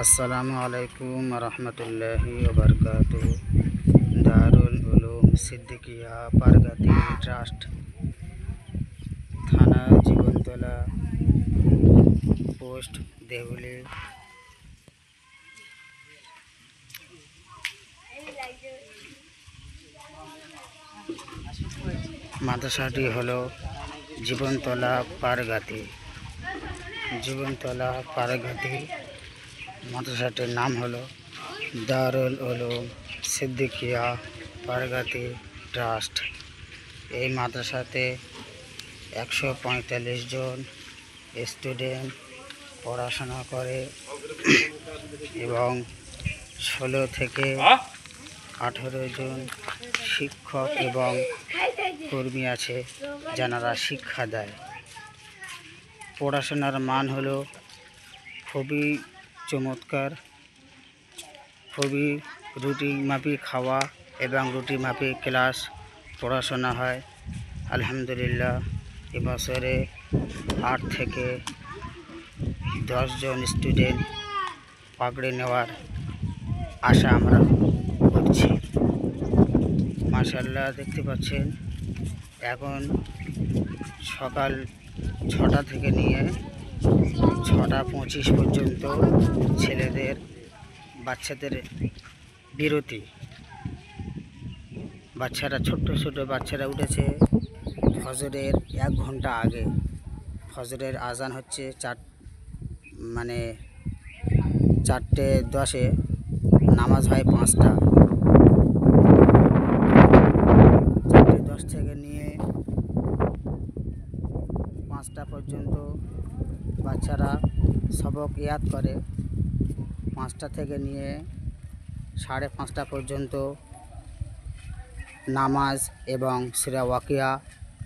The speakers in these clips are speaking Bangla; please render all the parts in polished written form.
আসসালামু আলাইকুম রহমতুল্লাহি ওবরকাতুহু। দারুল উলুম সিদ্দিকিয়া পারগাতি ট্রাস্ট, থানা জীবনতলা, পোস্ট দেউলি। মাদ্রাসাটি হলো জীবনতলা পারগাতি। মাদ্রাসাটির নাম হলো দারুল উলুম সিদ্দিকিয়া পারগাতি ট্রাস্ট। এই মাদ্রাসাতে 145 জন স্টুডেন্ট পড়াশোনা করে এবং 16 থেকে 18 জন শিক্ষক এবং কর্মী আছে যারা শিক্ষা দেয়। পড়াশোনার মান হলো খুবই চমৎকার, খুবই রুটি মাফিক খাওয়া এবং রুটি মাফিক ক্লাস পড়াশোনা হয়। আলহামদুলিল্লাহ, এবছরে 8 থেকে 10 জন স্টুডেন্ট পাগড়ি নেওয়ার আশা আমরা করছি। মাশাআল্লাহ, দেখতে পাচ্ছেন এখন সকাল 6টা থেকে নিয়ে 6টা 25 পর্যন্ত বাচ্চাদের বিরতি। ছোট্ট বাচ্চারা উঠেছে ফজরের 1 ঘন্টা আগে। ফজরের আজান হচ্ছে 4:10, নামাজ হয় 5টা। 4:10 থেকে নিয়ে 5টা পর্যন্ত বাচ্চারা সবক ইয়াদ করে। 5টা থেকে নিয়ে 5:30 পর্যন্ত নামাজ এবং সূরা ওয়াকিয়া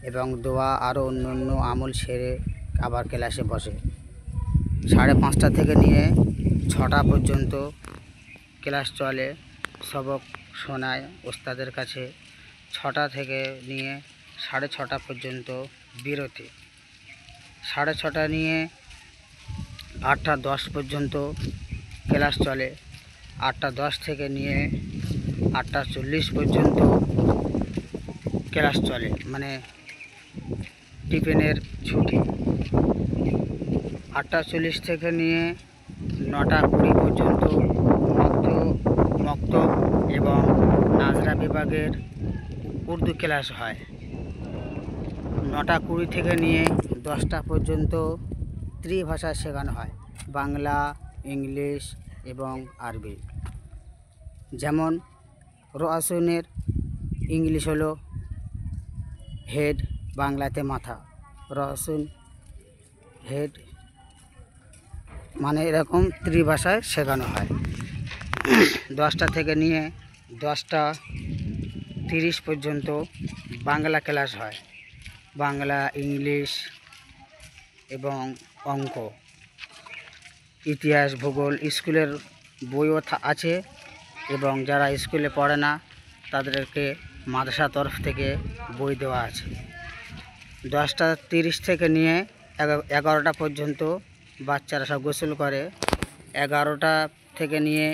এবং দোয়া আরও অন্য আমল সেরে আবার ক্লাসে বসে। 5:30 থেকে নিয়ে 6টা পর্যন্ত ক্লাস চলে, সবক শোনায় ওস্তাদের কাছে। 6টা থেকে নিয়ে 6:30 পর্যন্ত বিরতি। 6:30 নিয়ে 8টা 10 পর্যন্ত ক্লাস চলে। 8টা 10 থেকে নিয়ে 8টা 40 পর্যন্ত ক্লাস চলে, টিফিনের ছুটি। 8টা 40 থেকে নিয়ে 9টা 20 পর্যন্ত মক্তব এবং নাজরা বিভাগের উর্দু ক্লাস হয়। 9টা 20 থেকে নিয়ে 10টা পর্যন্ত ত্রিভাষা শেখানো হয়, বাংলা, ইংলিশ এবং আরবি। যেমন রসুনের ইংলিশ হলো হেড, বাংলাতে মাথা। রসুন হেড এরকম ত্রিভাষায় শেখানো হয়। 10টা থেকে নিয়ে 10টা 30 পর্যন্ত বাংলা ক্লাস হয়, বাংলা, ইংলিশ এবং অঙ্ক, ইতিহাস, ভূগোল। স্কুলের বইও আছে এবং যারা স্কুলে পড়ে না তাদেরকে মাদ্রাসা তরফ থেকে বই দেওয়া আছে। 10টা 30 থেকে নিয়ে 11টা পর্যন্ত বাচ্চারা সব গোসল করে। 11টা থেকে নিয়ে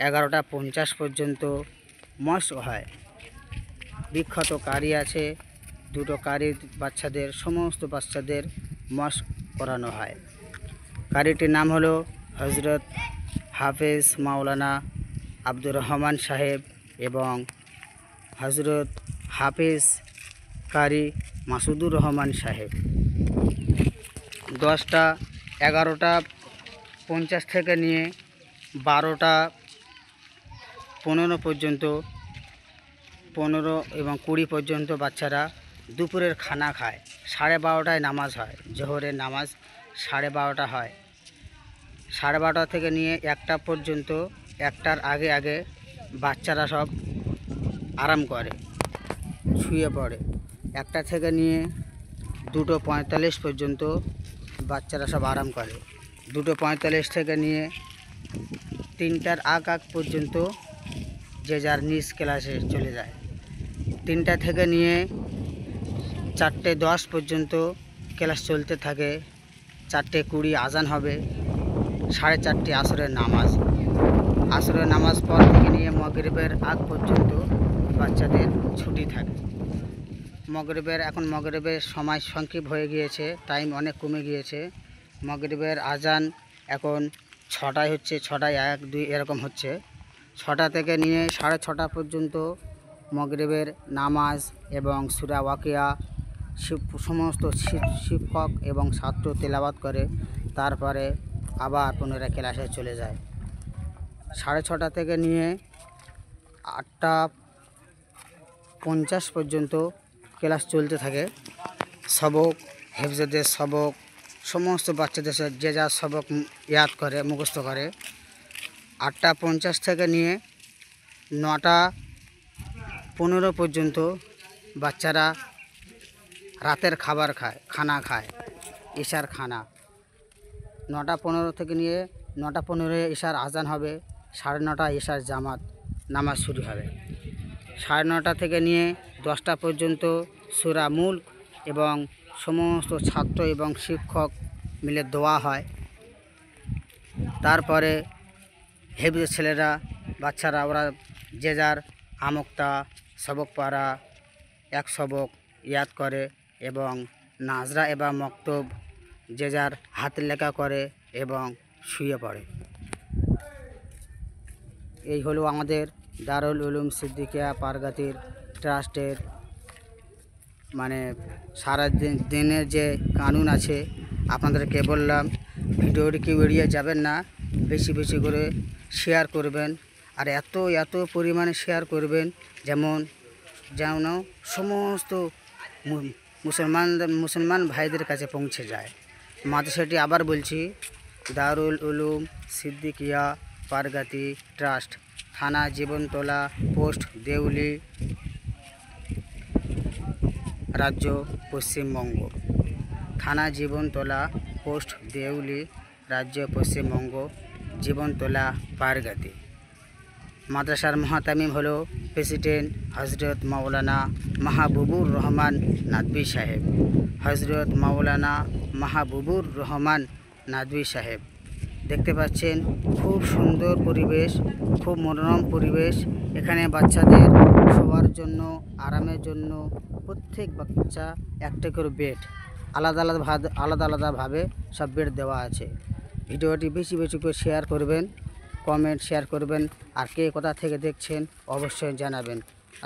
11টা 50 পর্যন্ত মশক হয়। বিখ্যাত কারি আছে, 2টো কারি সমস্ত বাচ্চাদের মশক করানো হয়। কারিটির নাম হলো হজরত হাফেজ মাওলানা আব্দুর রহমান সাহেব এবং হজরত হাফেজ কারি মাসুদুর রহমান সাহেব। 11টা থেকে নিয়ে 12টা 15 পর্যন্ত, 15 এবং 20 পর্যন্ত বাচ্চারা দুপুরের খানা খায়। 12:30টায় নামাজ হয়, জোহরের নামাজ 12:30 হয়। 12:30 থেকে নিয়ে 1টা পর্যন্ত, 1টার আগে বাচ্চারা সব আরাম করে, শুয়ে পড়ে। 1টা থেকে নিয়ে 2:45 পর্যন্ত বাচ্চারা সব আরাম করে। 2:45 থেকে নিয়ে 3টার আগ পর্যন্ত যে যার নিজ ক্লাসে চলে যায়। 3টা থেকে নিয়ে 4:10 পর্যন্ত ক্লাস চলতে থাকে। 4:20 আজান হবে। 4:30 আসরের নামাজ। আসরের নামাজ পর থেকে নিয়ে মাগরিবের আগ পর্যন্ত বাচ্চাদের ছুটি থাকে। এখন মাগরিবের সময় সংক্ষেপ হয়ে গিয়েছে, টাইম অনেক কমে গিয়েছে। মাগরিবের আজান এখন 6টায় হচ্ছে, 6টায় 1, 2 এরকম হচ্ছে। 6টা থেকে নিয়ে 6:30 পর্যন্ত মাগরিবের নামাজ এবং সূরা ওয়াকিয়া সমস্ত শিক্ষক এবং ছাত্র তেলাওয়াত করে, তারপরে আবার পুনরায় ক্লাসে চলে যায়। 6:30 থেকে নিয়ে 8:50 পর্যন্ত ক্লাস চলতে থাকে। সবক, হেফজদের সবক, সমস্ত বাচ্চাদের যে যা সবক ইয়াদ করে, মুখস্থ করে। 8:50 থেকে নিয়ে 9:15 পর্যন্ত বাচ্চারা রাতের খানা খায়, ইশার খানা। 9:15 থেকে নিয়ে 9:15 ইশার আজান হবে, 9:30 ইশার জামাত নামাজ শুরু হবে। 9:30 থেকে নিয়ে 10টা পর্যন্ত সূরা মুলক এবং সমস্ত ছাত্র এবং শিক্ষক মিলে দোয়া হয়। তারপরে হেফজের ছেলেরা, বাচ্চারা, ওরা যে যার আমক্তা সবক পারা, এক সবক ইয়াদ করে এবং নাজরা এবং মক্তব যে যার হাতের লেখা করে এবং শুয়ে পড়ে। এই হলো আমাদের দারুল উলুম সিদ্দিকিয়া পারগাতির ট্রাস্টের সারা দিনের যে কানুন আছে। আপনাদেরকে বললাম, ভিডিওটি কেউ এড়িয়ে যাবেন না, বেশি বেশি করে শেয়ার করবেন। আর এত পরিমাণে শেয়ার করবেন যেন সমস্ত মুসলমান ভাইদের কাছে পৌঁছে যায়। মাদ্রাসাটি আবার বলছি, দারুল উলুম সিদ্দিকিয়া পারগাতি ট্রাস্ট, থানা জীবনতলা, পোস্ট দেউলি, রাজ্য পশ্চিমবঙ্গ। থানা জীবনতলা, পোস্ট দেউলি, রাজ্য পশ্চিমবঙ্গ, জীবনতলা, পারগাতি। মাদ্রাসার মহাতামিম হলো প্রেসিডেন্ট হজরত মাওলানা মাহবুবুর রহমান নাদভী সাহেব। হজরত মাওলানা মাহবুবুর রহমান নাদভী সাহেব। দেখতে পাচ্ছেন খুব সুন্দর পরিবেশ, খুব মনোরম পরিবেশ। এখানে বাচ্চাদের শোয়ার জন্য, আরামের জন্য প্রত্যেক বাচ্চা একটা করে বেড, আলাদা আলাদাভাবে সব বেড দেওয়া আছে। ভিডিওটি বেশি বেশি করে শেয়ার করবেন, কমেন্ট শেয়ার করবেন। আর কে কোথা থেকে দেখছেন অবশ্যই জানাবেন।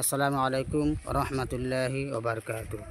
আসসালামু আলাইকুম রহমতুল্লাহি ওয়া বারাকাতুহু।